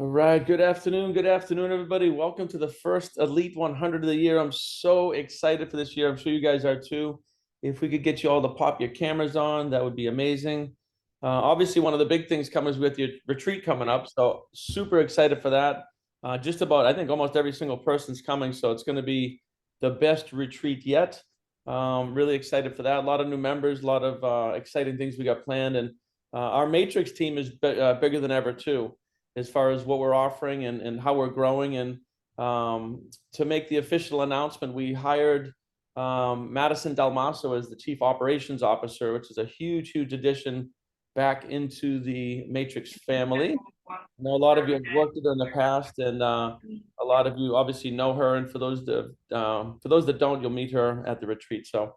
All right. Good afternoon. Good afternoon, everybody. Welcome to the first Elite 100 of the year. I'm so excited for this year. I'm sure you guys are too. If we could get you all to pop your cameras on, that would be amazing. Obviously, one of the big things coming is with your retreat coming up. So super excited for that. Just about, I think almost every single person's coming. So it's going to be the best retreat yet. Really excited for that. A lot of new members, a lot of exciting things we got planned. And our Matrix team is bigger than ever too, as far as what we're offering and how we're growing. And to make the official announcement, we hired Madison Dalmaso as the Chief Operations Officer, which is a huge, huge addition back into the Matrix family. I know a lot of you have worked with her in the past, and a lot of you obviously know her. And for those that don't, you'll meet her at the retreat. So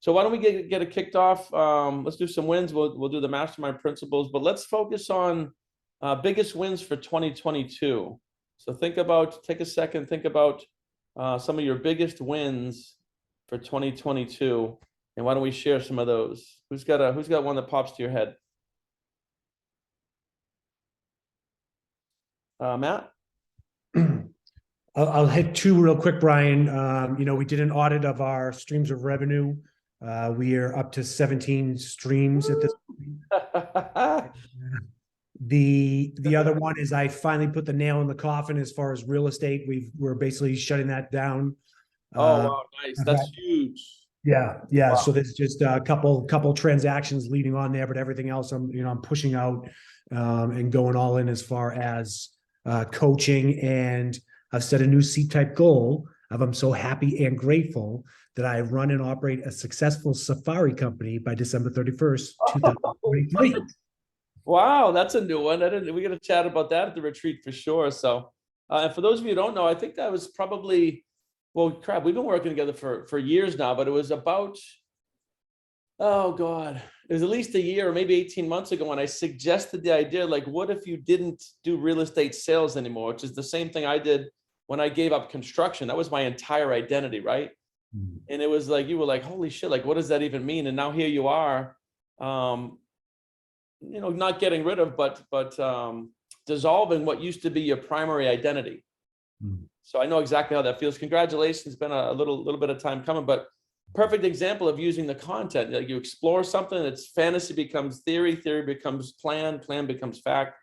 why don't we get it kicked off? Let's do some wins. We'll do the mastermind principles, but let's focus on biggest wins for 2022. So take a second, think about some of your biggest wins for 2022, and why don't we share some of those? Who's got one that pops to your head? Matt? I'll hit two real quick, Brian. We did an audit of our streams of revenue. We are up to 17 streams at this point. The other one is I finally put the nail in the coffin as far as real estate. We're basically shutting that down. Oh, wow, nice. That's huge. Yeah. Wow. So there's just a couple transactions leading on there, but everything else I'm pushing out and going all in as far as coaching. And I've set a new C-type goal of I'm so happy and grateful that I run and operate a successful safari company by December 31st, 2023. Wow, that's a new one. We got to chat about that at the retreat for sure. So, and for those of you who don't know, I think that was probably, well, crap, we've been working together for years now, but it was about, oh God, it was at least a year or maybe 18 months ago when I suggested the idea, like, what if you didn't do real estate sales anymore, which is the same thing I did when I gave up construction. That was my entire identity, right? Mm-hmm. And it was like, you were like, holy shit, like, what does that even mean? And now here you are, not getting rid of, but dissolving what used to be your primary identity. Mm. So I know exactly how that feels. Congratulations. It's been a little bit of time coming, but perfect example of using the content. Like, you explore something, that's fantasy becomes theory becomes plan becomes fact.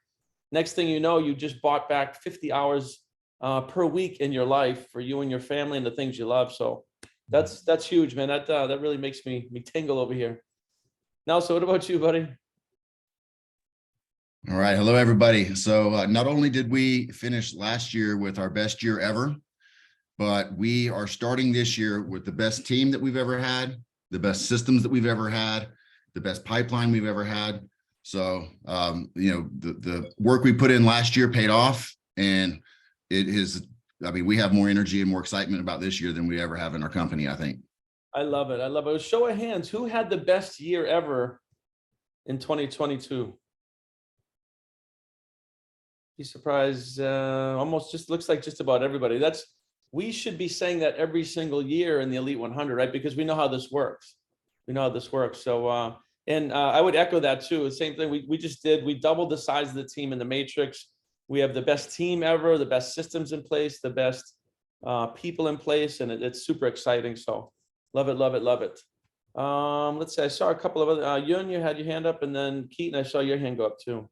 Next thing you know, you just bought back 50 hours per week in your life for you and your family and the things you love. So that's huge, man. That really makes me tingle over here. Now, so what about you, buddy? All right. Hello, everybody. So not only did we finish last year with our best year ever, but we are starting this year with the best team that we've ever had, the best systems that we've ever had, the best pipeline we've ever had. So, the work we put in last year paid off, and it is, we have more energy and more excitement about this year than we ever have in our company, I think. I love it. I love it. Show of hands, who had the best year ever in 2022? Be surprised. Almost just looks like just about everybody. We should be saying that every single year in the Elite 100, right? Because we know how this works. So, I would echo that too. The same thing we just did. We doubled the size of the team in the Matrix. We have the best team ever, the best systems in place, the best people in place, and it's super exciting. So, love it. Let's see. I saw a couple of other. Yun, you had your hand up, and then Keaton, I saw your hand go up too.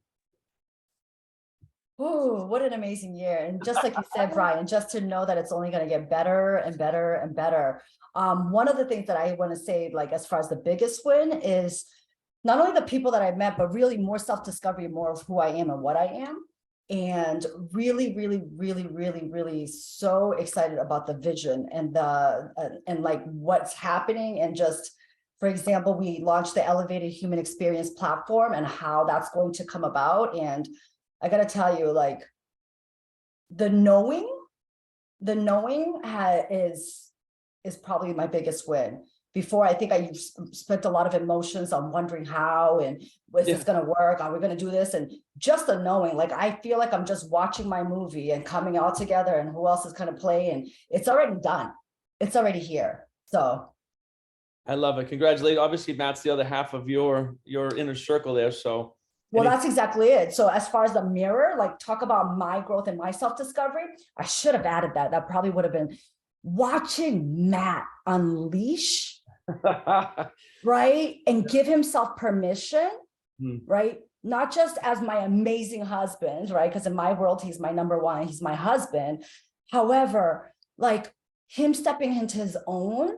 Oh, what an amazing year. And just like you said, Brian, just to know that it's only going to get better and better and better. One of the things that I want to say, like, as far as the biggest win is not only the people that I met, but really more self-discovery, more of who I am and what I am. And really, really, really, really, really so excited about the vision and like what's happening. And just, for example, we launched the Elevated Human Experience platform and how that's going to come about. And I got to tell you, like, the knowing is probably my biggest win. Before, I think I spent a lot of emotions on wondering how and was this going to work? Are we going to do this? And just the knowing, like, I feel like I'm just watching my movie and coming all together and who else is going to play. And it's already done. It's already here. So I love it. Congratulations. Obviously, Matt's the other half of your inner circle there. So Well, Any- that's exactly it. So as far as the mirror, like talk about my growth and my self-discovery, I should have added that. That probably would have been watching Matt unleash, right? And give himself permission, Hmm. right? Not just as my amazing husband, right? Because in my world, he's my number one, he's my husband. However, like him stepping into his own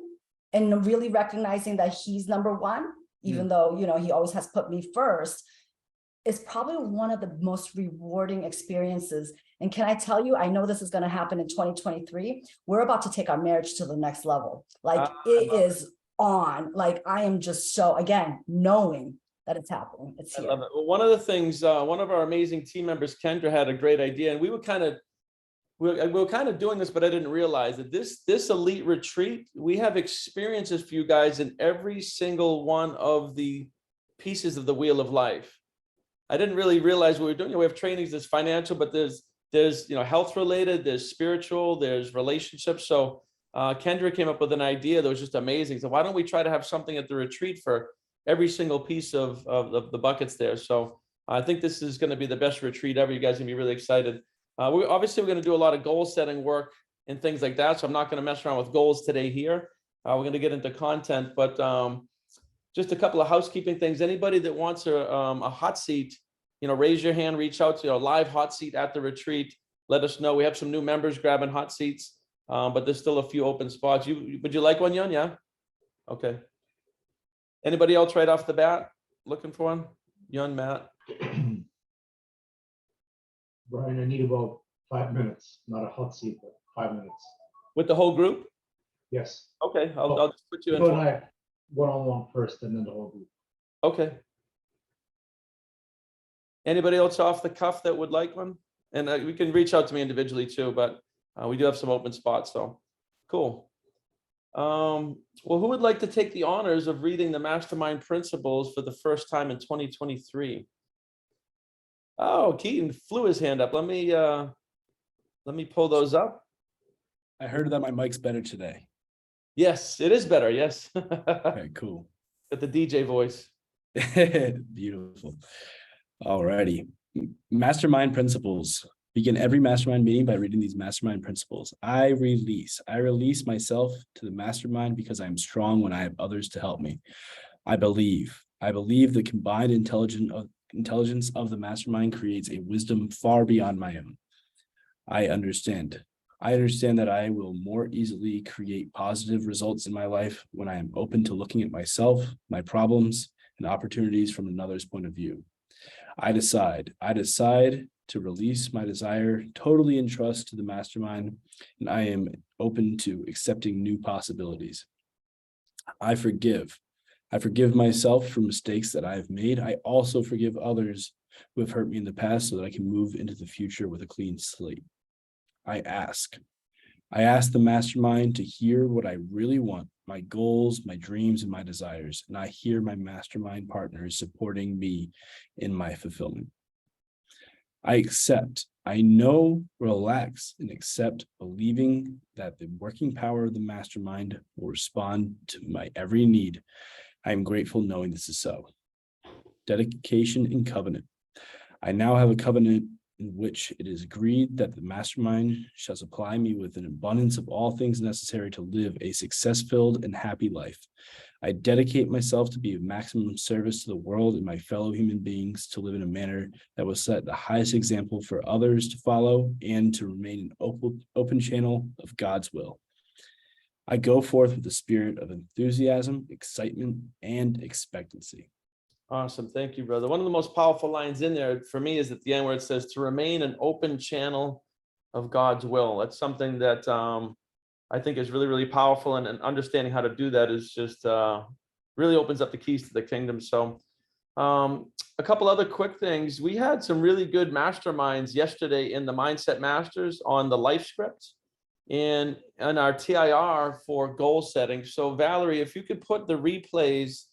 and really recognizing that he's number one, even though, you know, he always has put me first, is probably one of the most rewarding experiences. And can I tell you, I know this is going to happen in 2023. We're about to take our marriage to the next level. Like it is on. Like I am just so, again, knowing that it's happening. It's I here. love it. Well, one of the things, one of our amazing team members, Kendra, had a great idea, and we were kind of doing this, but I didn't realize that this elite retreat, we have experiences for you guys in every single one of the pieces of the wheel of life. I didn't really realize what we were doing. We have trainings, there's financial, but there's health related, there's spiritual, there's relationships. So Kendra came up with an idea that was just amazing. So why don't we try to have something at the retreat for every single piece of the buckets there? So I think this is going to be the best retreat ever. You guys are going to be really excited. We're going to do a lot of goal setting work and things like that. So I'm not going to mess around with goals today here. We're going to get into content, but just a couple of housekeeping things. Anybody that wants a hot seat, raise your hand, reach out to a live hot seat at the retreat. Let us know. We have some new members grabbing hot seats, but there's still a few open spots. Would you like one, Yun? Yeah. Okay. Anybody else right off the bat looking for one? Yun, Matt. Brian, I need about 5 minutes, not a hot seat, but 5 minutes. With the whole group? Yes. Okay, I'll just put you in. You and I, one-on-one first, and then the whole group. Okay. Anybody else off the cuff that would like one? And we can reach out to me individually too, but we do have some open spots, so cool. Well, who would like to take the honors of reading the Mastermind Principles for the first time in 2023? Oh, Keaton flew his hand up. Let me pull those up. I heard that my mic's better today. Yes, it is better. Yes. Okay, cool. Got the DJ voice. Beautiful. Alrighty. Mastermind principles. Begin every mastermind meeting by reading these mastermind principles. I release myself to the mastermind because I am strong when I have others to help me. I believe the combined intelligence of the mastermind creates a wisdom far beyond my own. I understand that I will more easily create positive results in my life when I am open to looking at myself, my problems, and opportunities from another's point of view. I decide to release my desire totally in trust to the mastermind, and I am open to accepting new possibilities. I forgive myself for mistakes that I have made. I also forgive others who have hurt me in the past so that I can move into the future with a clean slate. I ask the mastermind to hear what I really want, my goals, my dreams, and my desires, and I hear my mastermind partners supporting me in my fulfillment. Relax, and accept, believing that the working power of the mastermind will respond to my every need. I am grateful knowing this is so. Dedication and covenant. I now have a covenant in which it is agreed that the mastermind shall supply me with an abundance of all things necessary to live a success-filled and happy life. I dedicate myself to be of maximum service to the world and my fellow human beings, to live in a manner that will set the highest example for others to follow and to remain an open channel of God's will. I go forth with the spirit of enthusiasm, excitement, and expectancy. Awesome. Thank you, brother. One of the most powerful lines in there for me is at the end where it says to remain an open channel of God's will. That's something that I think is really, really powerful, and understanding how to do that is just really opens up the keys to the kingdom. So a couple other quick things. We had some really good masterminds yesterday in the Mindset Masters on the life script and our TIR for goal setting. So Valerie, if you could put the replays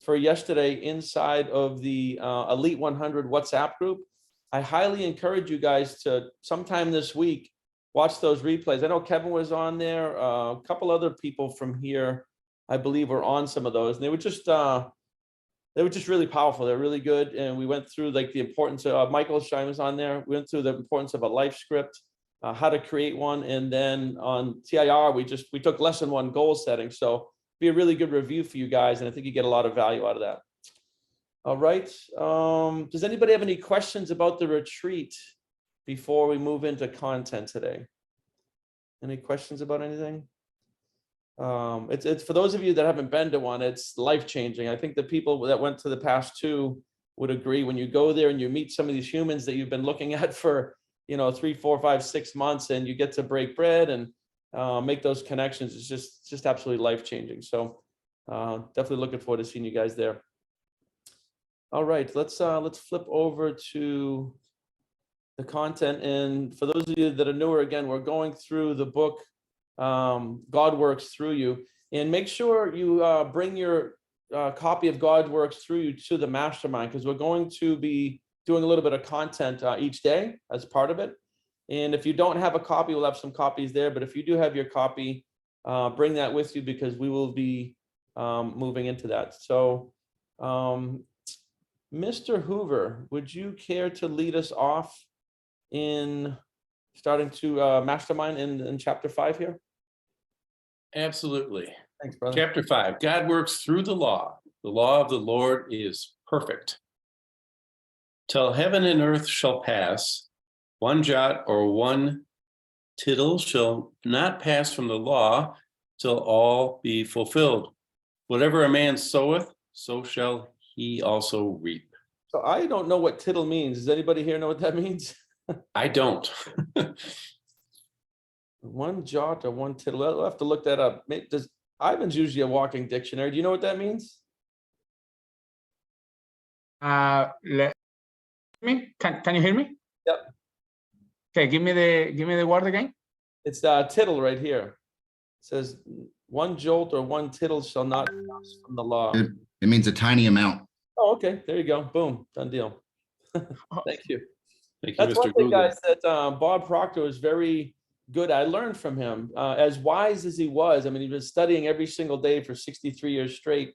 for yesterday inside of the Elite 100 WhatsApp group, I highly encourage you guys to sometime this week watch those replays. I know Kevin was on there. A couple other people from here, I believe, were on some of those. And they were just, they're they were just really powerful. They're really good. And we went through like the importance of Michael Shine was on there. We went through the importance of a life script, how to create one. And then on TIR, we took lesson 1 goal setting. So be a really good review for you guys. And I think you get a lot of value out of that. All right. Does anybody have any questions about the retreat before we move into content today? Any questions about anything? It's for those of you that haven't been to one, it's life-changing. I think the people that went to the past 2 would agree. When you go there and you meet some of these humans that you've been looking at for, 3, 4, 5, 6 months, and you get to break bread and make those connections, it's just absolutely life-changing. So definitely looking forward to seeing you guys there. All right, let's flip over to the content. And for those of you that are newer, again, we're going through the book God Works Through You, and make sure you bring your copy of God Works Through You to the mastermind, because we're going to be doing a little bit of content each day as part of it. And if you don't have a copy, we'll have some copies there, but if you do have your copy, bring that with you, because we will be moving into that. So Mr. Hoover, would you care to lead us off in starting to mastermind in chapter 5 here? Absolutely. Thanks, brother. Chapter 5, God works through the law. The law of the Lord is perfect. Till heaven and earth shall pass, one jot or one tittle shall not pass from the law till all be fulfilled. Whatever a man soweth, so shall he also reap. So I don't know what tittle means. Does anybody here know what that means? I don't. One jot or one tittle. I'll have to look that up. Ivan's usually a walking dictionary. Do you know what that means? Let me. Can you hear me? Yep. Okay, give me the word again. It's tittle right here. It says one jolt or one tittle shall not pass from the law. It means a tiny amount. Oh, okay. There you go. Boom. Done deal. Thank you. Thank you, That's one Mr. thing, Google. guys, that Bob Proctor was very good. I learned from him. As wise as he was, I mean, he was studying every single day for 63 years straight.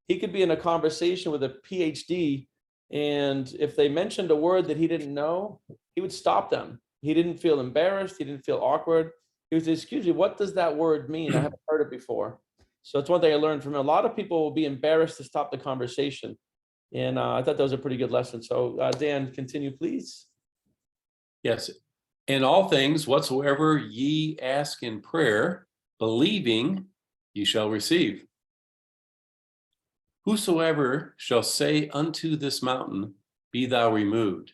He could be in a conversation with a PhD, and if they mentioned a word that he didn't know, he would stop them. He didn't feel embarrassed. He didn't feel awkward. He was, excuse me, what does that word mean? I haven't heard it before. So it's one thing I learned from him. A lot of people will be embarrassed to stop the conversation. And I thought that was a pretty good lesson. So Dan, continue, please. Yes. In all things, whatsoever ye ask in prayer, believing, ye shall receive. Whosoever shall say unto this mountain, be thou removed,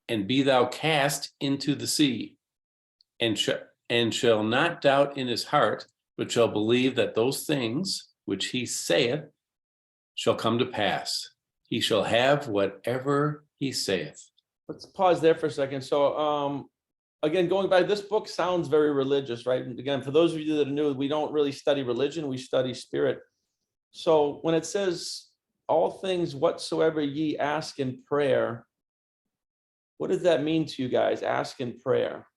and be thou cast into the sea, and shall not doubt in his heart, but shall believe that those things which he saith shall come to pass, he shall have whatever he saith. Let's pause there for a second. So again, going back, this book sounds very religious, right? And again, for those of you that are new, we don't really study religion, we study spirit. So when it says all things whatsoever ye ask in prayer, what does that mean to you guys? Ask in prayer.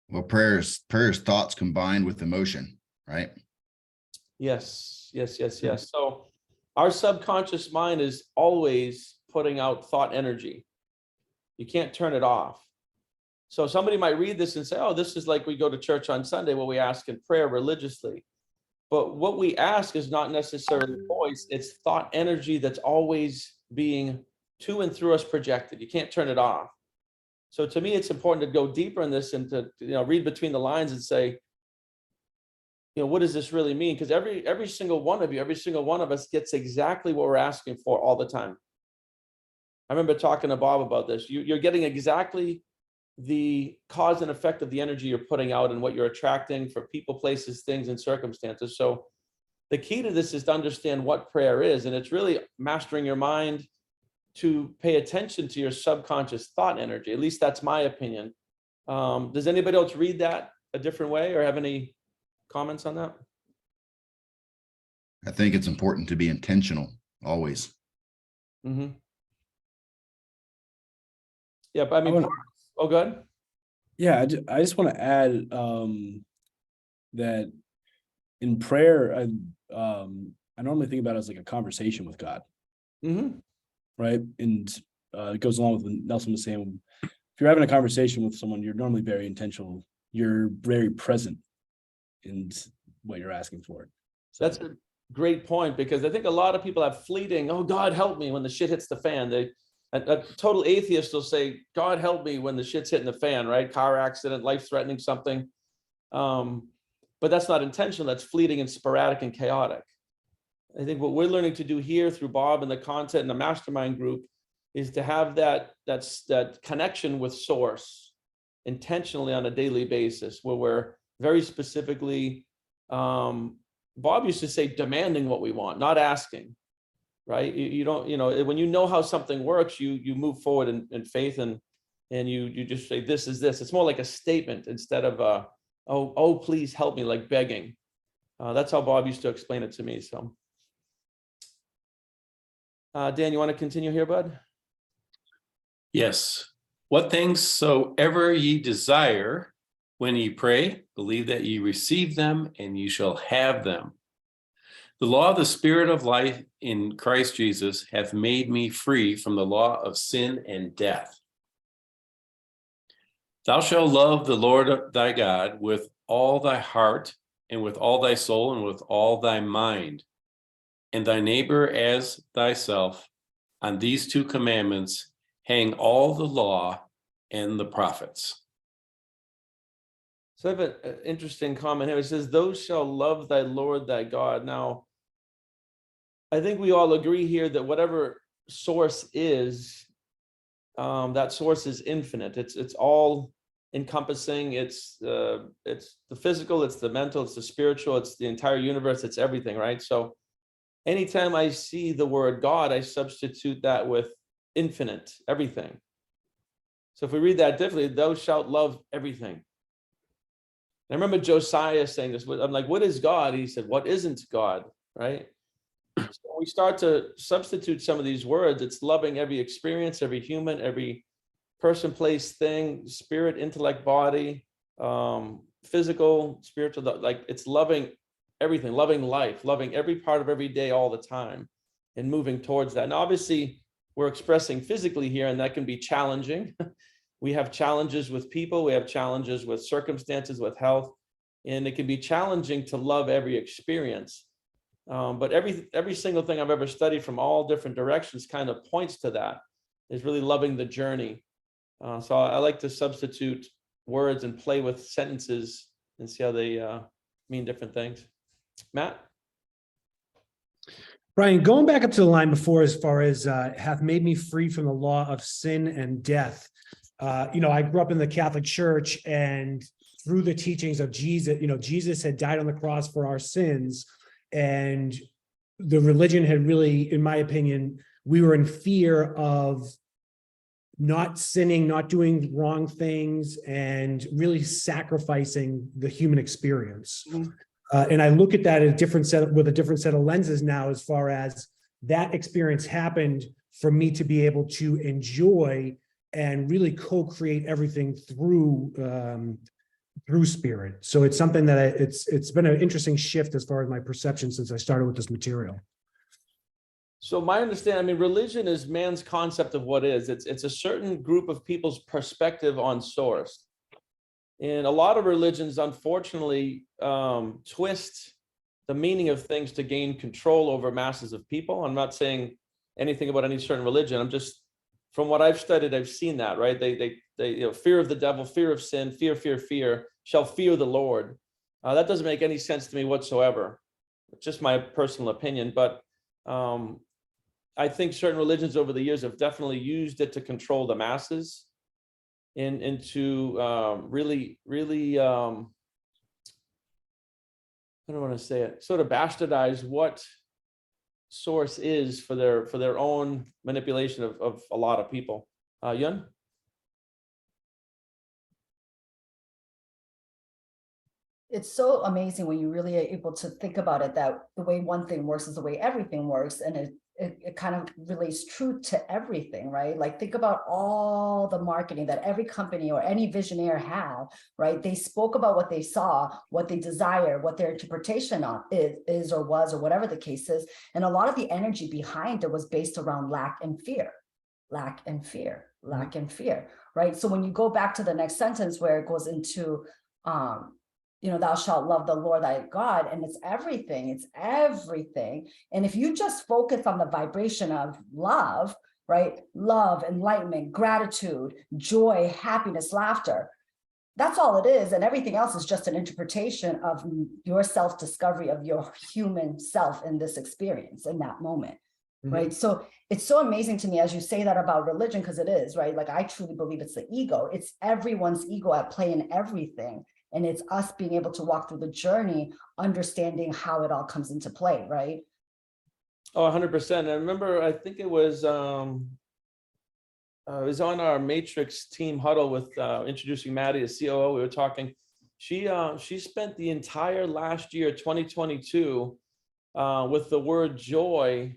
Well, prayers thoughts combined with emotion, right? Yes. So our subconscious mind is always putting out thought energy. You can't turn it off. So somebody might read this and say, oh, this is like we go to church on Sunday where we ask in prayer religiously. But what we ask is not necessarily voice, it's thought energy that's always being to and through us projected. You can't turn it off. So to me, it's important to go deeper in this and to read between the lines and say, what does this really mean? Because every single one of you, every single one of us gets exactly what we're asking for all the time. I remember talking to Bob about this. You're getting exactly the cause and effect of the energy you're putting out and what you're attracting for people, places, things, and circumstances. So the key to this is to understand what prayer is. And it's really mastering your mind to pay attention to your subconscious thought energy. At least that's my opinion. Does anybody else read that a different way or have any comments on that? I think it's important to be intentional always. Mm-hmm. Yeah, but I mean, oh, good. Yeah, I just want to add that in prayer, I normally think about it as like a conversation with God, Mhm. right? And it goes along with what Nelson was saying. If you're having a conversation with someone, you're normally very intentional. You're very present in what you're asking for. So That's a great point, because I think a lot of people have fleeting, oh, God help me when the shit hits the fan. A total atheist will say, God help me when the shit's hitting the fan, right? Car accident, life-threatening something. But that's not intentional. That's fleeting and sporadic and chaotic. I think what we're learning to do here through Bob and the content in the mastermind group is to have that connection with source intentionally on a daily basis, where we're very specifically, Bob used to say, demanding what we want, not asking, right? You don't, when you know how something works, you move forward in faith, and you just say, this is this. It's more like a statement instead of oh, please help me, like begging. That's how Bob used to explain it to me. So Dan, you want to continue here, bud? Yes. What things soever ye desire, when ye pray, believe that ye receive them, and ye shall have them. The law of the Spirit of life in Christ Jesus hath made me free from the law of sin and death. Thou shalt love the Lord thy God with all thy heart, and with all thy soul, and with all thy mind, and thy neighbor as thyself. On these two commandments hang all the law and the prophets. So I have an interesting comment here. It says, thou shalt love thy Lord thy God. Now, I think we all agree here that whatever source is, that source is infinite. It's all encompassing. It's the physical, it's the mental, it's the spiritual, it's the entire universe, it's everything, right? So anytime I see the word God, I substitute that with infinite, everything. So if we read that differently, thou shalt love everything. I remember Josiah saying this. I'm like, what is God? He said, what isn't God, right? So when we start to substitute some of these words, it's loving every experience, every human, every person, place, thing, spirit, intellect, body, physical, spiritual, like it's loving everything, loving life, loving every part of every day all the time, and moving towards that. And obviously we're expressing physically here, and that can be challenging. We have challenges with people, we have challenges with circumstances, with health, and it can be challenging to love every experience. But every single thing I've ever studied from all different directions kind of points to that, is really loving the journey. So I like to substitute words and play with sentences and see how they mean different things. Matt? Brian, going back up to the line before, as far as hath made me free from the law of sin and death. I grew up in the Catholic Church, and through the teachings of Jesus, Jesus had died on the cross for our sins, and the religion had really, in my opinion, we were in fear of not sinning, not doing wrong things, and really sacrificing the human experience. Mhm. And I look at that with a different set of lenses now, as far as that experience happened for me to be able to enjoy and really co-create everything through spirit. So it's something that it's been an interesting shift as far as my perception since I started with this material. So my understanding, religion is man's concept of what is. It's a certain group of people's perspective on source. And a lot of religions, unfortunately, twist the meaning of things to gain control over masses of people. I'm not saying anything about any certain religion. I'm just, from what I've studied, I've seen that, right? They fear of the devil, fear of sin, fear, shall fear the Lord. That doesn't make any sense to me whatsoever. It's just my personal opinion, but I think certain religions over the years have definitely used it to control the masses, and to really, I don't want to say it, sort of bastardize what source is for their own manipulation of a lot of people. Yun? it's so amazing when you really are able to think about it, that the way one thing works is the way everything works. And it kind of relates true to everything, right? Like think about all the marketing that every company or any visionary have, right? They spoke about what they saw, what they desire, what their interpretation on is or was, or whatever the case is. And a lot of the energy behind it was based around lack and fear, lack and fear, lack and fear, right? So when you go back to the next sentence where it goes into, thou shalt love the Lord thy God, and it's everything. And if you just focus on the vibration of love, right? Love, enlightenment, gratitude, joy, happiness, laughter, that's all it is. And everything else is just an interpretation of your self-discovery of your human self in this experience, in that moment. Right. So it's so amazing to me as you say that about religion, because it is, right? Like I truly believe it's the ego. It's everyone's ego at play in everything. And it's us being able to walk through the journey, understanding how it all comes into play, right? Oh, 100%. I remember, I think it was on our Matrix team huddle with introducing Maddie as COO. We were talking. She spent the entire last year, 2022, with the word joy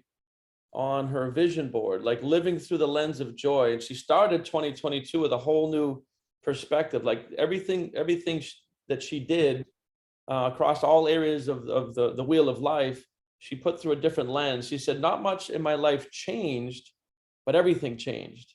on her vision board, like living through the lens of joy. And she started 2022 with a whole new perspective, like everything that she did across all areas of the wheel of life, she put through a different lens. She said, not much in my life changed, but everything changed.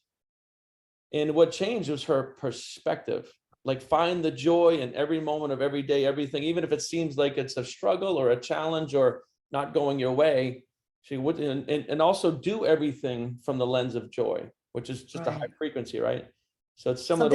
And what changed was her perspective. Like find the joy in every moment of every day, everything, even if it seems like it's a struggle or a challenge or not going your way. She would, and also do everything from the lens of joy, which is just a high frequency, right? So it's similar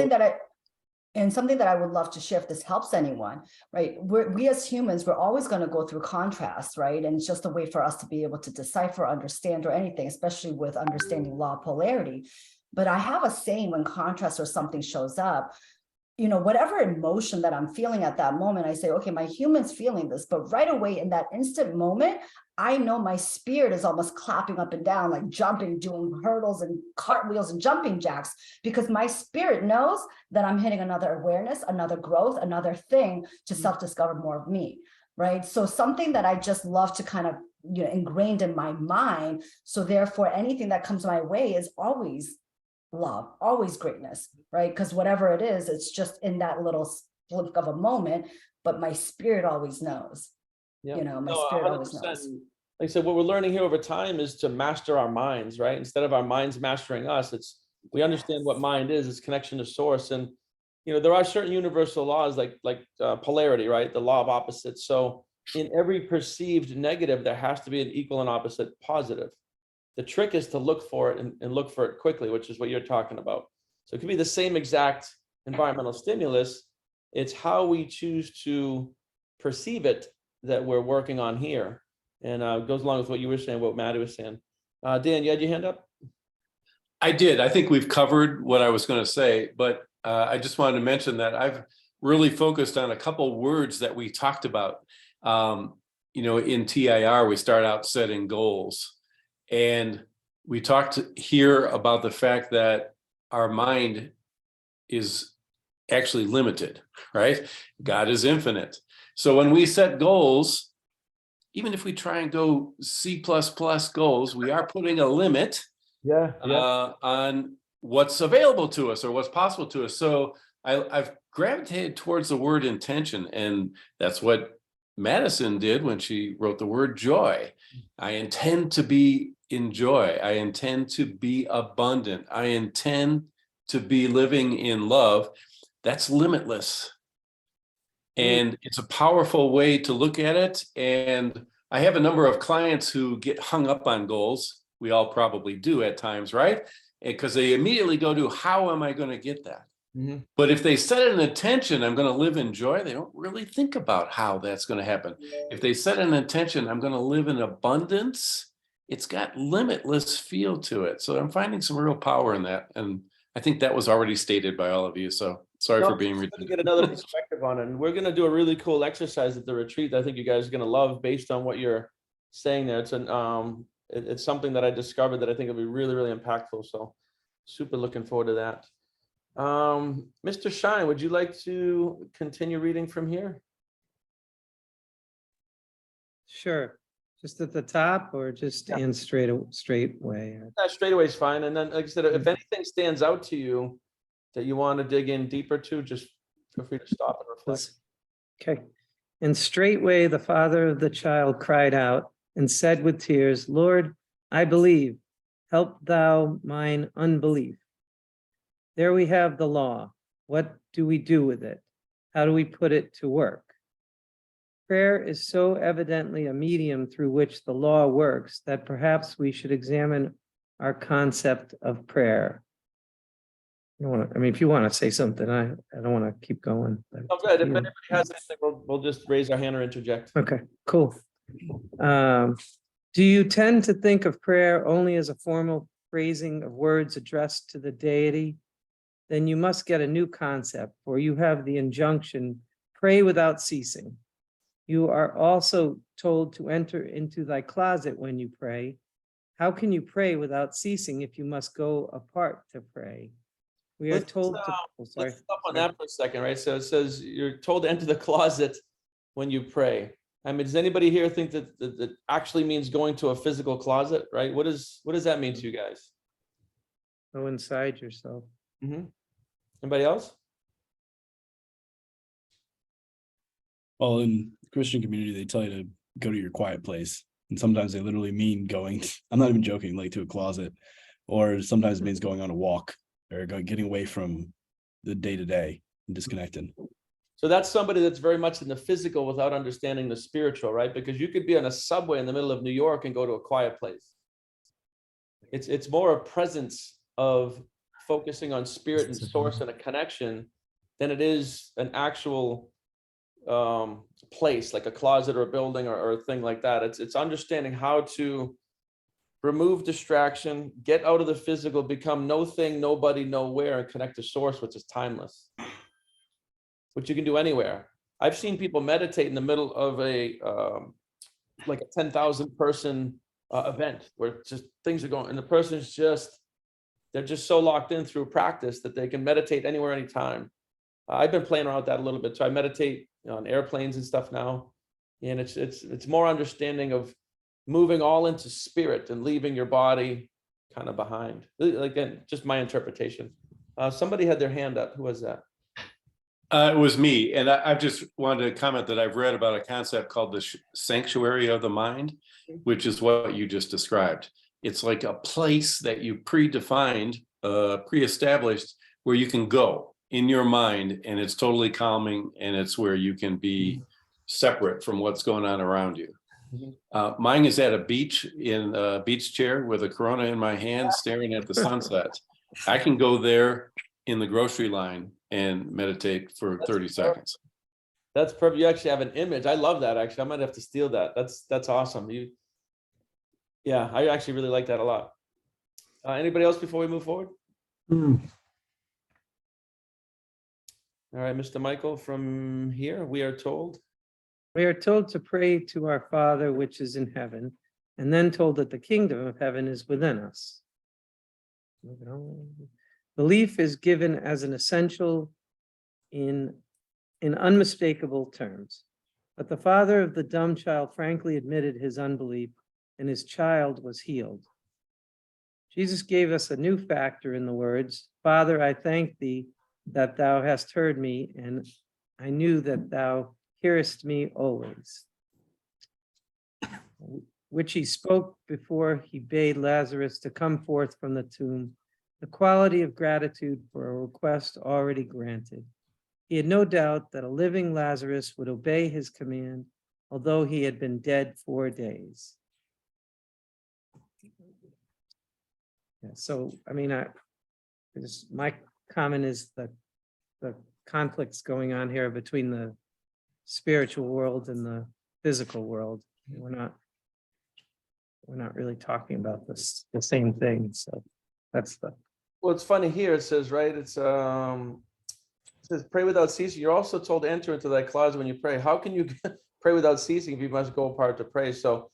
something that I would love to share if this helps anyone, right? We as humans, we're always going to go through contrast, right? And it's just a way for us to be able to decipher, understand, or anything, especially with understanding law of polarity. But I have a saying when contrast or something shows up, whatever emotion that I'm feeling at that moment, I say, okay, my human's feeling this, but right away in that instant moment, I know my spirit is almost clapping up and down, like jumping, doing hurdles and cartwheels and jumping jacks, because my spirit knows that I'm hitting another awareness, another growth, another thing to self-discover more of me, right? So something that I just love to kind of, ingrained in my mind. So therefore, anything that comes my way is always love, always greatness, right? Because whatever it is, it's just in that little blink of a moment, but my spirit always knows. Yeah. My spirit always knows. Like I said, what we're learning here over time is to master our minds, right? Instead of our minds mastering us, we understand what mind is, it's connection to source. And, there are certain universal laws like polarity, right? The law of opposites. So in every perceived negative, there has to be an equal and opposite positive. The trick is to look for it and look for it quickly, which is what you're talking about. So it could be the same exact environmental stimulus. It's how we choose to perceive it that we're working on here. And goes along with what you were saying, what Maddie was saying. Dan, you had your hand up? I did. I think we've covered what I was going to say, but I just wanted to mention that I've really focused on a couple words that we talked about. In TIR, we start out setting goals. And we talked here about the fact that our mind is actually limited, right? God is infinite. So when we set goals, even if we try and go C++ goals, we are putting a limit on what's available to us or what's possible to us. So I've gravitated towards the word intention, and that's what Madison did when she wrote the word joy. I intend to be in joy. I intend to be abundant. I intend to be living in love. That's limitless. And it's a powerful way to look at it. And I have a number of clients who get hung up on goals. We all probably do at times, right? Because they immediately go to, how am I going to get that? But if they set an intention, I'm going to live in joy, they don't really think about how that's going to happen. If they set an intention, I'm going to live in abundance, it's got limitless feel to it. So I'm finding some real power in that. And I think that was already stated by all of you. So sorry for being redundant. Get another perspective on it. And we're going to do a really cool exercise at the retreat that I think you guys are going to love based on what you're saying there. It's something that I discovered that I think will be really, really impactful. So super looking forward to that. Mr. Shine, would you like to continue reading from here? Sure. Just at the top or just Yeah. in straight way? That straightaway is fine. And then, like I said, if anything stands out to you that you want to dig in deeper to, just feel free to stop and reflect. Okay. And straightway the father of the child cried out and said with tears, Lord, I believe, help thou mine unbelief. There we have the law. What do we do with it? How do we put it to work? Prayer is so evidently a medium through which the law works that perhaps we should examine our concept of prayer. I mean, if you want to say something, I don't want to keep going. But Oh, good. If anybody has anything, we'll just raise our hand or interject. Okay, cool. Do you tend to think of prayer only as a formal phrasing of words addressed to the deity? Then you must get a new concept, for you have the injunction, pray without ceasing. You are also told to enter into thy closet when you pray. How can you pray without ceasing if you must go apart to pray? We are Let's, told to, oh, sorry. Let's stop on sorry. that for a second, right? So it says you're told to enter the closet when you pray. I mean, does anybody here think that actually means going to a physical closet, right? What does that mean to you guys? Go inside yourself. Anybody else? Well, in the Christian community, they tell you to go to your quiet place. And sometimes they literally mean going, I'm not even joking, like to a closet, or sometimes it means going on a walk or getting away from the day-to-day and disconnecting. So that's somebody that's very much in the physical without understanding the spiritual, right? Because you could be on a subway in the middle of New York and go to a quiet place. It's more a presence of focusing on spirit and source and a connection than it is an actual place like a closet or a building or a thing like that. It's understanding how to remove distraction, get out of the physical, become no thing, nobody, nowhere, and connect to source, which is timeless, which you can do anywhere. I've seen people meditate in the middle of a like a 10,000 person event where just things are going, and the person's they're just so locked in through practice that they can meditate anywhere, anytime. I've been playing around with that a little bit, so I meditate on airplanes and stuff now, and it's more understanding of moving all into spirit and leaving your body kind of behind. Again, just my interpretation. Somebody had their hand up. Who was that? It was me, and I just wanted to comment that I've read about a concept called the sanctuary of the mind, which is what you just described. It's like a place that you predefined, pre-established, where you can go in your mind, and it's totally calming, and it's where you can be separate from what's going on around you. Mine is at a beach in a beach chair with a Corona in my hand, staring at the sunset. I can go there in the grocery line and meditate for 30 seconds. That's perfect. You actually have an image. I love that. Actually, I might have to steal that. That's awesome. Yeah, I actually really like that a lot. Anybody else before we move forward? All right, Mr. Michael, from here, we are told. We are told to pray to our Father which is in heaven, and then told that the kingdom of heaven is within us. Belief is given as an essential in unmistakable terms. But the father of the dumb child frankly admitted his unbelief, and his child was healed. Jesus gave us a new factor in the words, Father, I thank thee that thou hast heard me, and I knew that thou hearest me always. Which he spoke before he bade Lazarus to come forth from the tomb, the quality of gratitude for a request already granted. He had no doubt that a living Lazarus would obey his command, although he had been dead 4 days. Yeah, so, I mean, my comment is that the conflicts going on here between the spiritual world and the physical world. We're not really talking about the same thing. So that's the. Well, it's funny here. It says, right? It says, pray without ceasing. You're also told to enter into that closet when you pray. How can you pray without ceasing if you must go apart to pray? So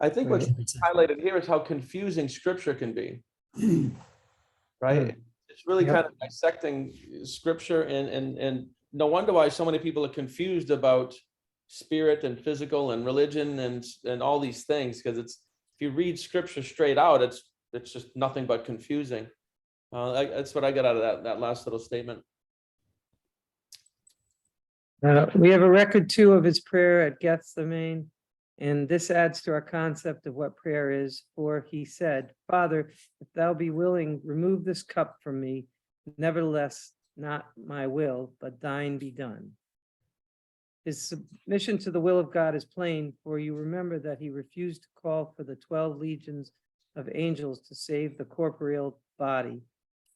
I think what's highlighted here is how confusing scripture can be. Right? It's really kind of dissecting scripture, and no wonder why so many people are confused about spirit and physical and religion and all these things, because it's, if you read scripture straight out, it's just nothing but confusing. That's what I got out of that last little statement. We have a record too of his prayer at Gethsemane, and this adds to our concept of what prayer is. For he said, Father, if thou be willing, remove this cup from me. Nevertheless, not my will, but thine be done. His submission to the will of God is plain, for you remember that he refused to call for the 12 legions of angels to save the corporeal body.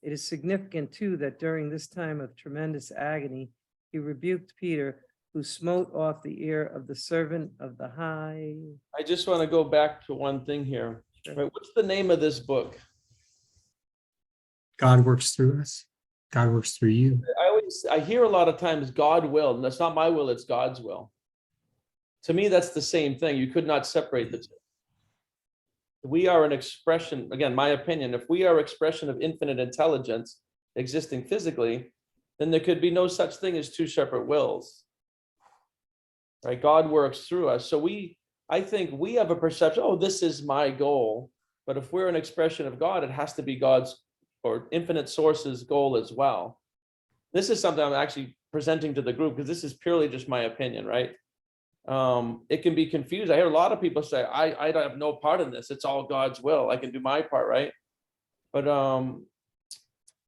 It is significant too that during this time of tremendous agony, he rebuked Peter, who smote off the ear of the servant of the high. I just want to go back to one thing here. Right, what's the name of this book? God works through us. God works through you. I hear a lot of times God will, and that's not my will, it's God's will. To me, that's the same thing. You could not separate the two. We are an expression, again, my opinion, if we are expression of infinite intelligence existing physically, then there could be no such thing as two separate wills. Right? God works through us. So I think we have a perception, oh, this is my goal. But if we're an expression of God, it has to be God's or infinite source's goal as well. This is something I'm actually presenting to the group because this is purely just my opinion, right? It can be confused. I hear a lot of people say, I don't have no part in this. It's all God's will. I can do my part, right? But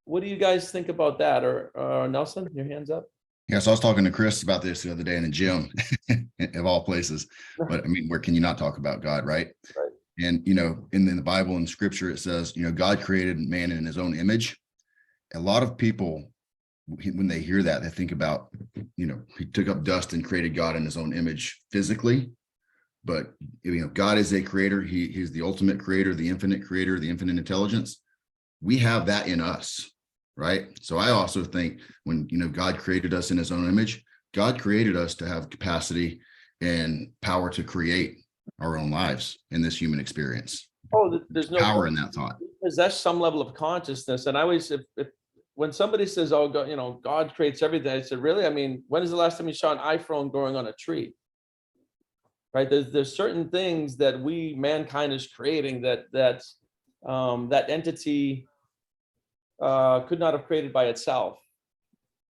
what do you guys think about that? Or Nelson, your hands up. Yeah, so I was talking to Chris about this the other day in the gym, of all places. But I mean, where can you not talk about God, right? Right. And, you know, in the Bible and scripture, it says, you know, God created man in his own image. A lot of people, when they hear that, they think about, you know, he took up dust and created God in his own image physically. But, you know, God is a creator. He's the ultimate creator, the infinite intelligence. We have that in us, right? So I also think when, you know, God created us in his own image, God created us to have capacity and power to create our own lives in this human experience. Oh, there's no power in that thought. Possess some level of consciousness. And I always, if when somebody says, oh, God, you know, God creates everything, I said, really? I mean, when is the last time you saw an iPhone growing on a tree? Right? There's certain things that mankind is creating that entity could not have created by itself.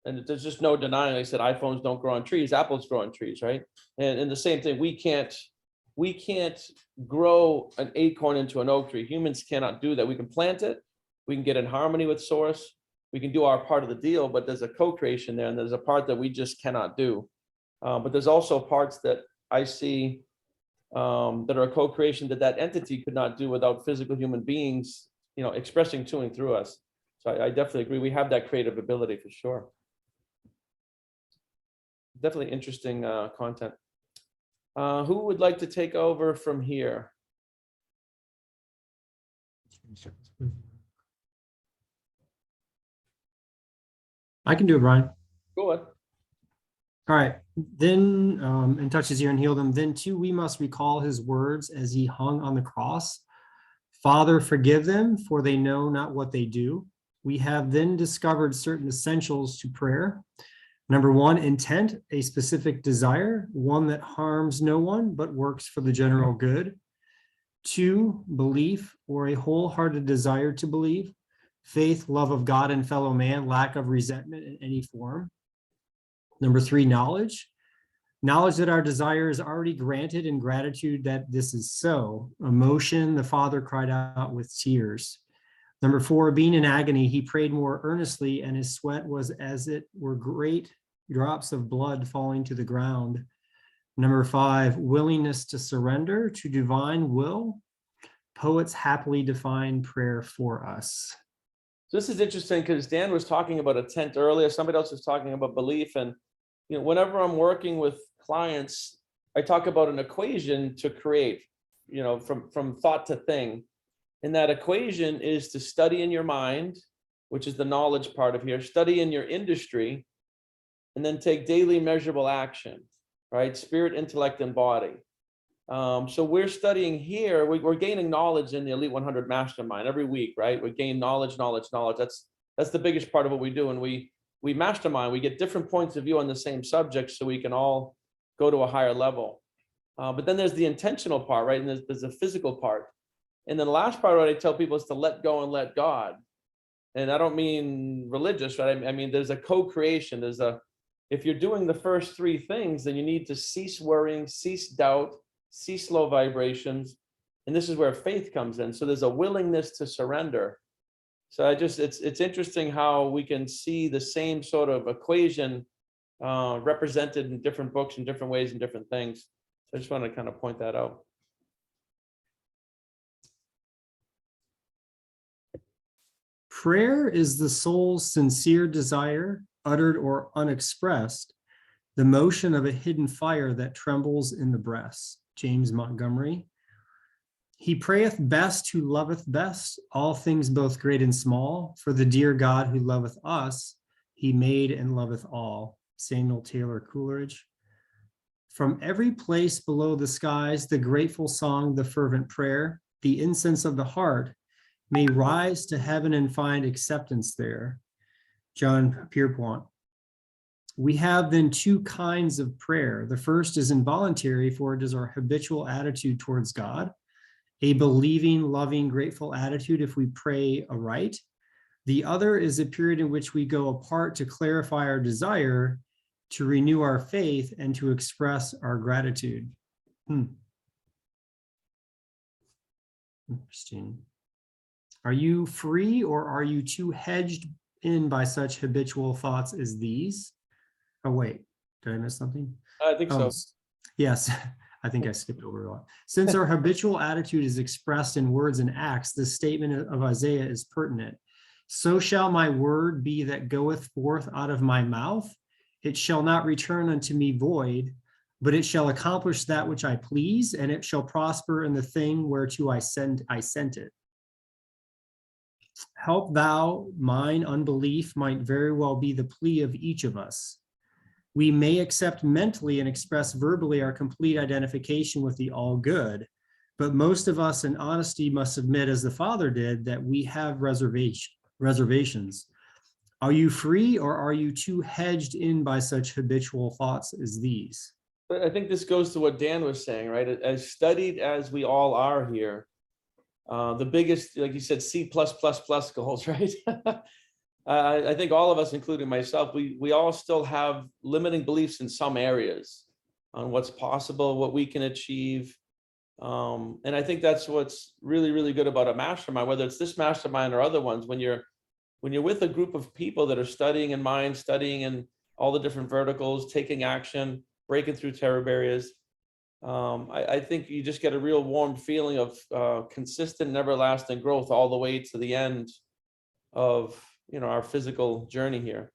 And there's just no denying. Like I said, iPhones don't grow on trees, apples grow on trees, right? And the same thing, we can't grow an acorn into an oak tree. Humans cannot do that. We can plant it, we can get in harmony with source, we can do our part of the deal, but there's a co-creation there, and there's a part that we just cannot do. But there's also parts that I see that are a co-creation that entity could not do without physical human beings, you know, expressing to and through us. So I definitely agree. We have that creative ability for sure. Definitely interesting content. Who would like to take over from here? I can do it, Brian. Go ahead. All right. Then, and touch his ear and heal them. Then too, we must recall his words as he hung on the cross. Father, forgive them, for they know not what they do. We have then discovered certain essentials to prayer. Number one, intent, a specific desire, one that harms no one, but works for the general good. Two, belief, or a wholehearted desire to believe. Faith, love of God and fellow man, lack of resentment in any form. Number three, knowledge. Knowledge that our desire is already granted and gratitude that this is so. Emotion, the Father cried out with tears. Number four, being in agony, he prayed more earnestly, and his sweat was as it were great drops of blood falling to the ground. Number five, willingness to surrender to divine will. Poets happily define prayer for us. So this is interesting because Dan was talking about intent earlier. Somebody else was talking about belief. And, you know, whenever I'm working with clients, I talk about an equation to create, you know, from thought to thing. And that equation is to study in your mind, which is the knowledge part of here, study in your industry, and then take daily measurable action, right? Spirit, intellect, and body. So we're studying here, we're gaining knowledge in the Elite 100 Mastermind every week, right? We gain knowledge. That's the biggest part of what we do. And we mastermind, we get different points of view on the same subject so we can all go to a higher level. But then there's the intentional part, right? And there's a physical part. And then the last part, what I tell people is to let go and let God. And I don't mean religious, right? I mean, there's a co-creation. If you're doing the first three things, then you need to cease worrying, cease doubt, cease low vibrations. And this is where faith comes in. So there's a willingness to surrender. So it's interesting how we can see the same sort of equation represented in different books in different ways and different things. So I just want to kind of point that out. Prayer is the soul's sincere desire, uttered or unexpressed, the motion of a hidden fire that trembles in the breast. James Montgomery. He prayeth best who loveth best, all things both great and small, for the dear God who loveth us, he made and loveth all. Samuel Taylor Coleridge. From every place below the skies, the grateful song, the fervent prayer, the incense of the heart, may rise to heaven and find acceptance there. John Pierpont. We have then two kinds of prayer. The first is involuntary, for it is our habitual attitude towards God, a believing, loving, grateful attitude if we pray aright. The other is a period in which we go apart to clarify our desire, to renew our faith, and to express our gratitude. Interesting. Are you free, or are you too hedged in by such habitual thoughts as these? Oh, wait, did I miss something? I think so. Yes, I think I skipped over a lot. Since our habitual attitude is expressed in words and acts, this statement of Isaiah is pertinent. So shall my word be that goeth forth out of my mouth. It shall not return unto me void, but it shall accomplish that which I please, and it shall prosper in the thing whereto I sent it. Help thou mine unbelief might very well be the plea of each of us. We may accept mentally and express verbally our complete identification with the all good, but most of us in honesty must admit, as the Father did, that we have reservations. Are you free, or are you too hedged in by such habitual thoughts as these? But I think this goes to what Dan was saying, right? As studied as we all are here, the biggest, like you said, C++ goals, right? I think all of us, including myself, we all still have limiting beliefs in some areas on what's possible, what we can achieve. And I think that's what's really, really good about a mastermind, whether it's this mastermind or other ones. When you're with a group of people that are studying in mind, studying in all the different verticals, taking action, breaking through terror barriers, I think you just get a real warm feeling of consistent and everlasting growth all the way to the end of our physical journey here.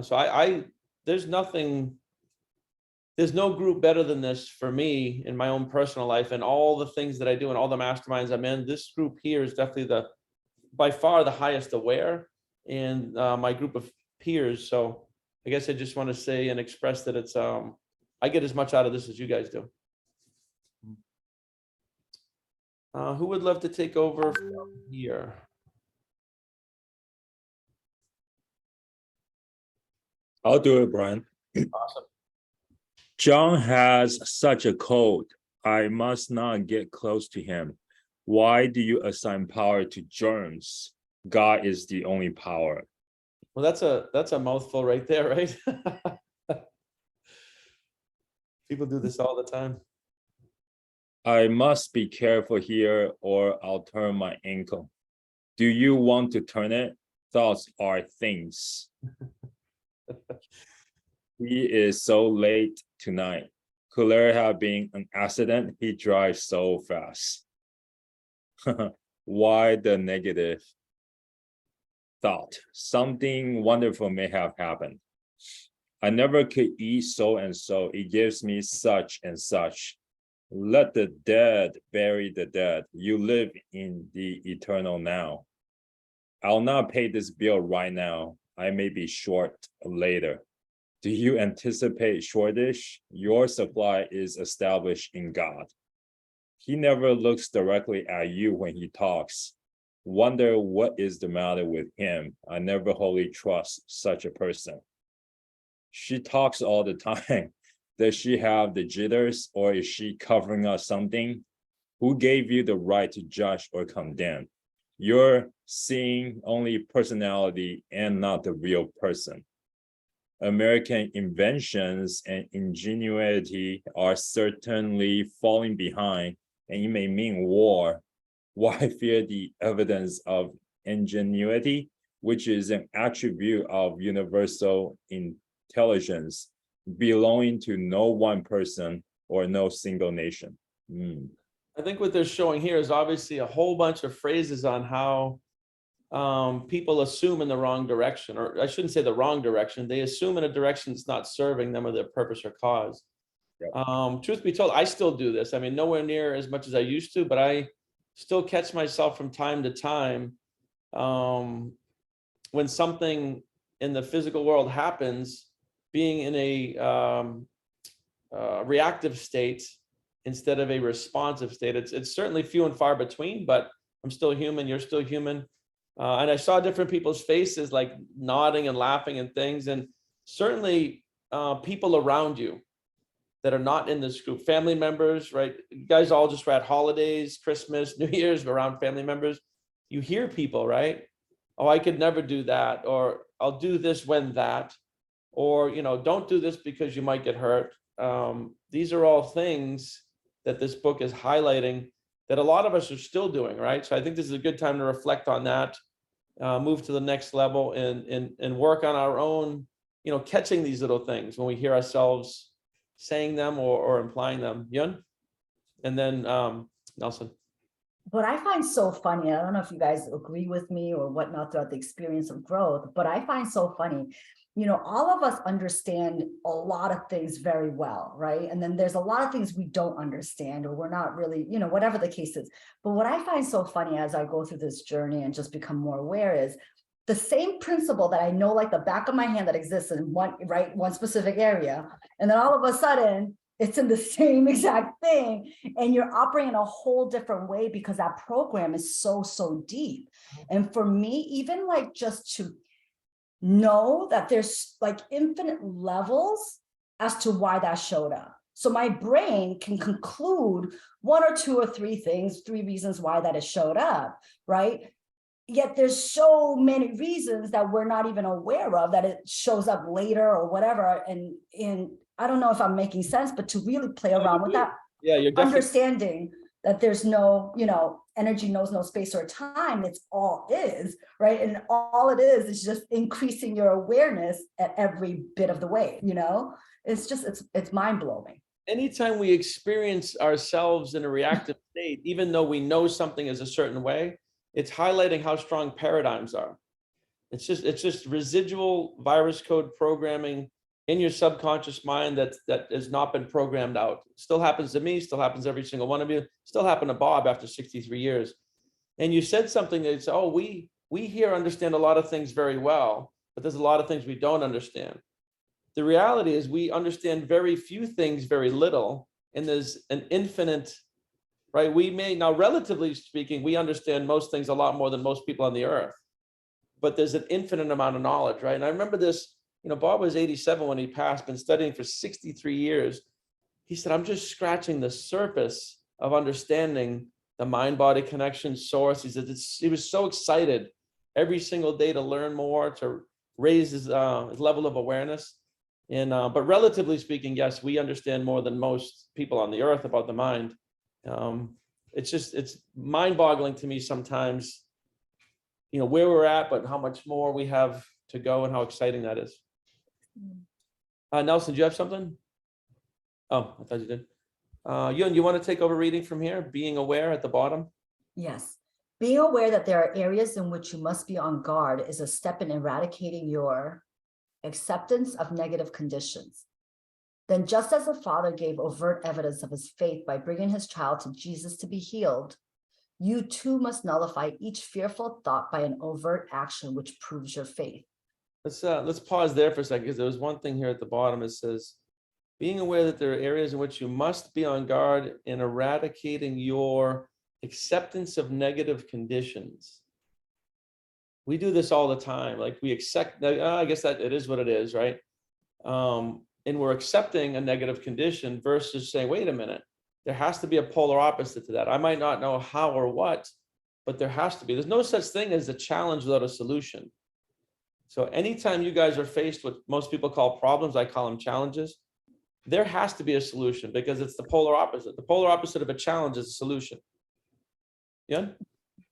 So there's no group better than this for me in my own personal life, and all the things that I do and all the masterminds I'm in. This group here is definitely by far the highest aware in my group of peers. So I guess I just want to say and express that it's I get as much out of this as you guys do. Who would love to take over from here? I'll do it, Brian. Awesome. John has such a cold. I must not get close to him. Why do you assign power to germs? God is the only power. Well, that's a mouthful right there, right? People do this all the time. I must be careful here or I'll turn my ankle. Do you want to turn it? Thoughts are things. He is so late tonight. Could there have been an accident? He drives so fast. Why the negative thought? Something wonderful may have happened. I never could eat so and so. It gives me such and such. Let the dead bury the dead. You live in the eternal now. I'll not pay this bill right now. I may be short later. Do you anticipate shortage? Your supply is established in God. He never looks directly at you when he talks. Wonder what is the matter with him. I never wholly trust such a person. She talks all the time. Does she have the jitters, or is she covering up something? Who gave you the right to judge or condemn? You're seeing only personality and not the real person. American inventions and ingenuity are certainly falling behind, and it may mean war. Why fear the evidence of ingenuity, which is an attribute of universal intelligence, belonging to no one person or no single nation? I think what they're showing here is obviously a whole bunch of phrases on how people assume in the wrong direction, or I shouldn't say the wrong direction. They assume in a direction that's not serving them or their purpose or cause. Yep. Truth be told, I still do this. I mean, nowhere near as much as I used to, but I still catch myself from time to time when something in the physical world happens, being in a reactive state instead of a responsive state. It's certainly few and far between, but I'm still human. You're still human. And I saw different people's faces like nodding and laughing and things. And certainly people around you that are not in this group, family members, right? You guys all just were at holidays, Christmas, New Year's, around family members. You hear people, right? Oh, I could never do that. Or I'll do this when that. Or, you know, don't do this because you might get hurt. These are all things that this book is highlighting that a lot of us are still doing, right? So I think this is a good time to reflect on that, move to the next level and work on our own, you know, catching these little things when we hear ourselves saying them or implying them. Yun? And then Nelson. What I find so funny, I don't know if you guys agree with me or whatnot throughout the experience of growth, but I find so funny, you know, all of us understand a lot of things very well, right? And then there's a lot of things we don't understand, or we're not really, you know, whatever the case is. But what I find so funny as I go through this journey and just become more aware is the same principle that I know like the back of my hand that exists in one specific area. And then all of a sudden, it's in the same exact thing, and you're operating in a whole different way because that program is so deep. And for me, even like just to know that there's like infinite levels as to why that showed up. So my brain can conclude one or two or three things, three reasons why that has showed up, right? Yet there's so many reasons that we're not even aware of that it shows up later or whatever. And I don't know if I'm making sense, but to really play around with that, yeah, you're definitely understanding that there's no, you know, energy knows no space or time. It's all is, right? And all it is just increasing your awareness at every bit of the way, you know? It's just, it's mind-blowing. Anytime we experience ourselves in a reactive state, even though we know something is a certain way, it's highlighting how strong paradigms are. It's just residual virus code programming in your subconscious mind that has not been programmed out. Still happens to me, still happens to every single one of you, still happened to Bob after 63 years. And you said something that's, oh, we here understand a lot of things very well, but there's a lot of things we don't understand. The reality is we understand very few things, very little, and there's an infinite, right? We may, now relatively speaking, we understand most things a lot more than most people on the earth, but there's an infinite amount of knowledge, right? And I remember this, you know, Bob was 87 when he passed, been studying for 63 years. He said, I'm just scratching the surface of understanding the mind-body connection source. He said, he was so excited every single day to learn more, to raise his level of awareness. And, but relatively speaking, yes, we understand more than most people on the earth about the mind. It's mind-boggling to me sometimes, you know, where we're at, but how much more we have to go and how exciting that is. Nelson, do you have something? Oh, I thought you did. Yun, you want to take over reading from here? Being aware at the bottom? Yes. Being aware that there are areas in which you must be on guard is a step in eradicating your acceptance of negative conditions. Then just as the Father gave overt evidence of his faith by bringing his child to Jesus to be healed, you too must nullify each fearful thought by an overt action which proves your faith. Let's pause there for a second, because there was one thing here at the bottom. It says, being aware that there are areas in which you must be on guard in eradicating your acceptance of negative conditions. We do this all the time. Like we accept, I guess that it is what it is, right? and we're accepting a negative condition versus saying, wait a minute, there has to be a polar opposite to that. I might not know how or what, but there has to be. There's no such thing as a challenge without a solution. So anytime you guys are faced with most people call problems, I call them challenges, there has to be a solution because it's the polar opposite. The polar opposite of a challenge is a solution. Yeah.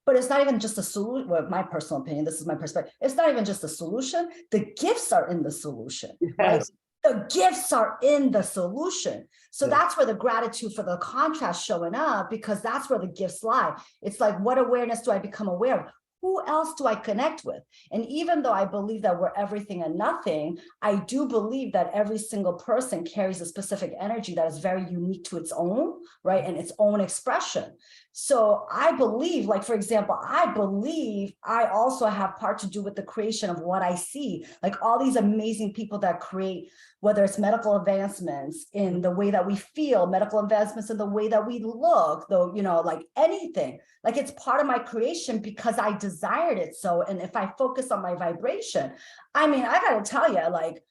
But it's not even just a solution. Well, my personal opinion, this is my perspective. It's not even just a solution. The gifts are in the solution, right? Yes. The gifts are in the solution. So Yeah. that's where the gratitude for the contrast showing up, because that's where the gifts lie. It's like, what awareness do I become aware of? Who else do I connect with? And even though I believe that we're everything and nothing, I do believe that every single person carries a specific energy that is very unique to its own, right? And its own expression. So I believe, like, for example, I believe I also have part to do with the creation of what I see, like all these amazing people that create, whether it's medical advancements in the way that we feel, medical advancements in the way that we look, though, you know, like anything, like it's part of my creation because I desired it. So, and if I focus on my vibration, I mean, I got to tell you, like,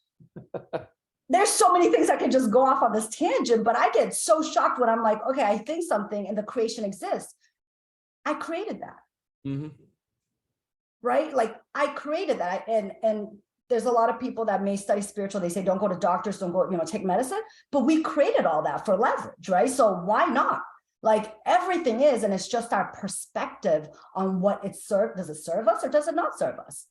there's so many things I can just go off on this tangent, but I get so shocked when I'm like, okay, I think something and the creation exists. I created that. Mm-hmm. Right? Like I created that. And there's a lot of people that may study spiritual. They say, don't go to doctors, don't go, you know, take medicine, but we created all that for leverage, right? So why not? Like everything is, and it's just our perspective on what it serves. Does it serve us or does it not serve us?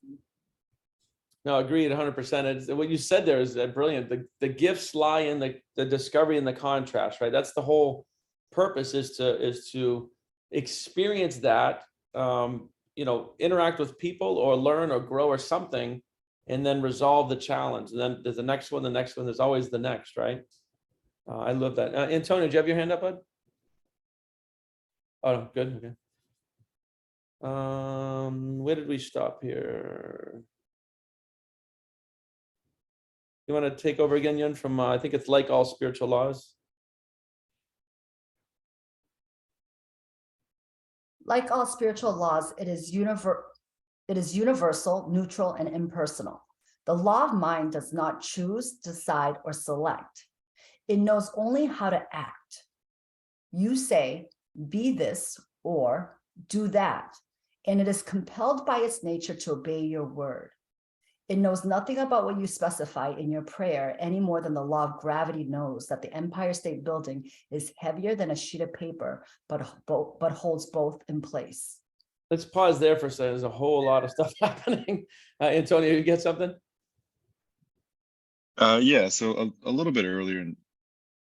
No, agreed 100%. It's, what you said there is brilliant. The gifts lie in the discovery and the contrast, right? That's the whole purpose, is to experience that, you know, interact with people or learn or grow or something, and then resolve the challenge. And then there's the next one, there's always the next, right? I love that. Antonio, do you have your hand up, bud? Oh, good. Okay. Where did we stop here? You want to take over again, Yun, from, I think it's like all spiritual laws. Like all spiritual laws, it is universal, neutral, and impersonal. The law of mind does not choose, decide, or select. It knows only how to act. You say, be this or do that, and it is compelled by its nature to obey your word. It knows nothing about what you specify in your prayer any more than the law of gravity knows that the Empire State Building is heavier than a sheet of paper, but holds both in place. Let's pause there for a second. There's a whole lot of stuff happening. Antonio, you get something? Yeah, so a little bit earlier,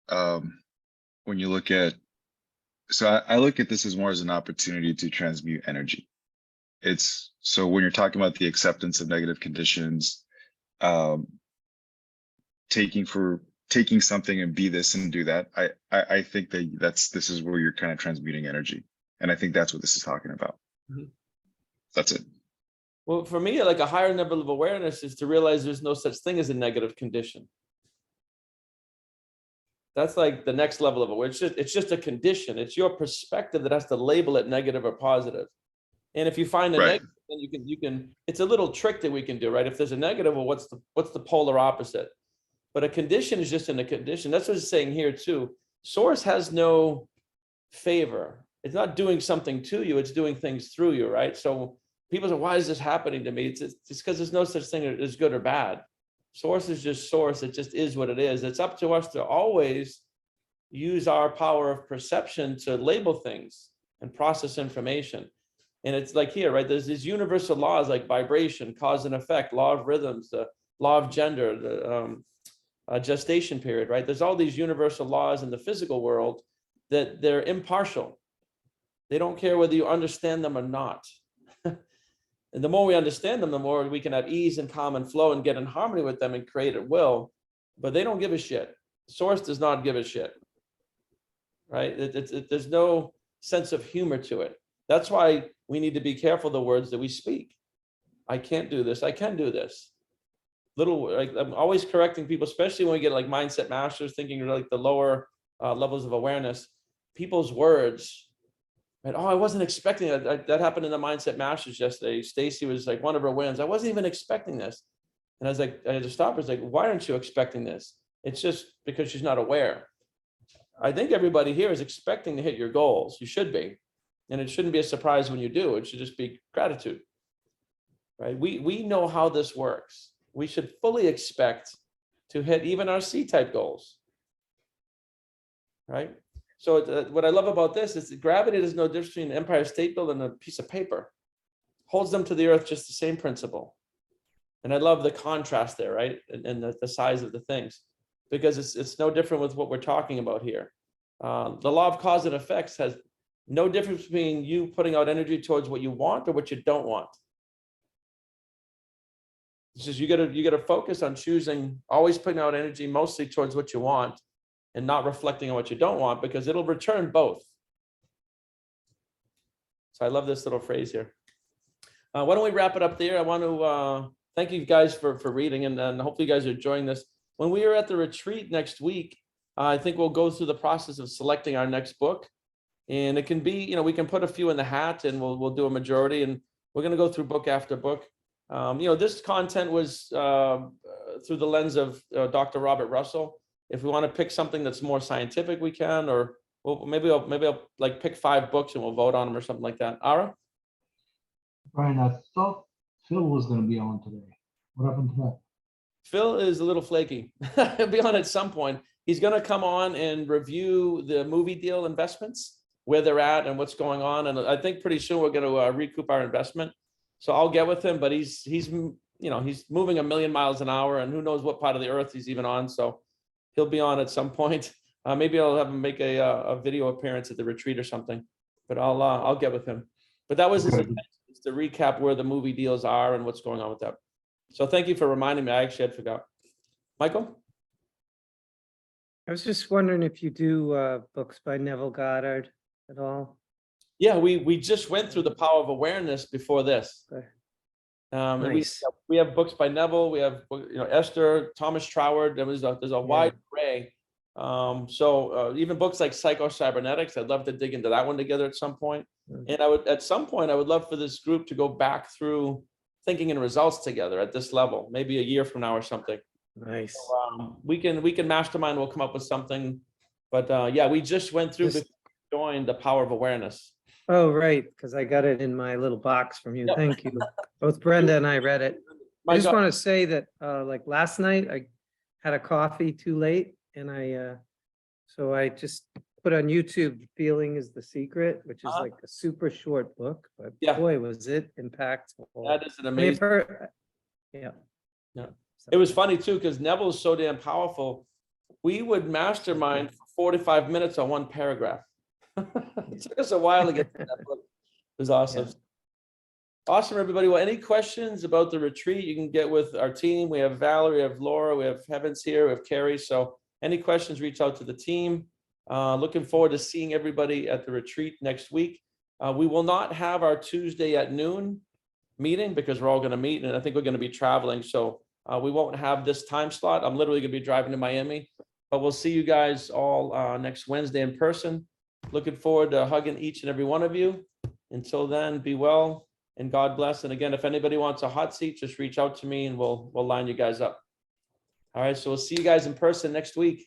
when you look at, so I look at this as more as an opportunity to transmute energy. It's so when you're talking about the acceptance of negative conditions, taking something and be this and do that, I think that this is where you're kind of transmuting energy, and I think that's what this is talking about. Mm-hmm. That's it. Well, for me, like a higher level of awareness is to realize there's no such thing as a negative condition. That's like the next level of awareness. It's just a condition. It's your perspective that has to label it negative or positive. And if you find a negative, then you can, it's a little trick that we can do, right? If there's a negative, well, what's the polar opposite? But a condition is just in a condition. That's what it's saying here too. Source has no favor. It's not doing something to you, it's doing things through you, right? So people say, why is this happening to me? It's because there's no such thing as good or bad. Source is just source. It just is what it is. It's up to us to always use our power of perception to label things and process information. And it's like here, right? There's these universal laws like vibration, cause and effect, law of rhythms, the law of gender, the gestation period, right? There's all these universal laws in the physical world that they're impartial. They don't care whether you understand them or not. And the more we understand them, the more we can have ease and calm and flow and get in harmony with them and create at will. But they don't give a shit. Source does not give a shit, right? There's no sense of humor to it. That's why we need to be careful the words that we speak. I can't do this. I can do this. Like I'm always correcting people, especially when we get like mindset masters thinking like the lower levels of awareness. People's words. And oh, I wasn't expecting it. That happened in the Mindset Masters yesterday. Stacy was like one of her wins. I wasn't even expecting this. And I was like, I had to stop her. I was like, why aren't you expecting this? It's just because she's not aware. I think everybody here is expecting to hit your goals. You should be. And it shouldn't be a surprise when you do. It should just be gratitude, right? We know how this works. We should fully expect to hit even our C-type goals, right? So what I love about this is that gravity is no difference between an Empire State Building and a piece of paper. Holds them to the earth, just the same principle. And I love the contrast there, right? And the size of the things, because it's no different with what we're talking about here. The law of cause and effects has no difference between you putting out energy towards what you want or what you don't want. It's just you gotta focus on choosing, always putting out energy mostly towards what you want and not reflecting on what you don't want, because it'll return both. So I love this little phrase here. Why don't we wrap it up there? I want to thank you guys for reading, and hopefully you guys are enjoying this. When we are at the retreat next week, I think we'll go through the process of selecting our next book. And it can be, we can put a few in the hat and we'll do a majority, and we're going to go through book after book. This content was through the lens of Dr. Robert Russell. If we want to pick something that's more scientific, we can, or maybe I'll like pick 5 books and we'll vote on them or something like that. Ara? Brian, I thought Phil was gonna be on today. What happened to that? Phil is a little flaky. He'll be on at some point. He's going to come on and review the movie deal investments, where they're at and what's going on. And I think pretty soon we're going to recoup our investment. So I'll get with him, but he's moving 1,000,000 miles an hour, and who knows what part of the earth he's even on. So he'll be on at some point. Maybe I'll have him make a video appearance at the retreat or something, but I'll get with him. But that was his intention, is to recap where the movie deals are and what's going on with that. So thank you for reminding me. I actually had forgot. Michael? I was just wondering if you do books by Neville Goddard at all. Yeah, we just went through the power of awareness before this. Okay. And Nice. we have books by Neville. We have Esther, Thomas Troward. There's a wide array. Even books like Psycho-Cybernetics, I'd love to dig into that one together at some point. And at some point I would love for this group to go back through thinking and results together at this level, maybe a year from now or something. Nice. So, we can mastermind. We'll come up with something. But yeah, we just went through join the power of awareness. Oh, right, because I got it in my little box from you. Yep. Thank you. Both Brenda and I read it. I just want to say that like last night, I had a coffee too late, and so I just put on YouTube "Feeling is the Secret," which is like a super short book, but boy, was it impactful. That is an amazing. Yeah. It was funny too, because Neville is so damn powerful. We would mastermind for 45 minutes on one paragraph. It took us a while to get to that book. It was awesome. Yeah. Awesome, everybody. Well, any questions about the retreat, you can get with our team. We have Valerie, we have Laura, we have Heavens here, we have Carrie. So any questions, reach out to the team. Looking forward to seeing everybody at the retreat next week. We will not have our Tuesday at noon meeting because we're all going to meet, and I think we're going to be traveling. So we won't have this time slot. I'm literally going to be driving to Miami, but we'll see you guys all next Wednesday in person. Looking forward to hugging each and every one of you. Until then, be well and God bless. And again, if anybody wants a hot seat, just reach out to me and we'll line you guys up. All right, so we'll see you guys in person next week.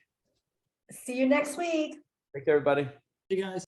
See you next week. Take care, everybody. Hey, guys.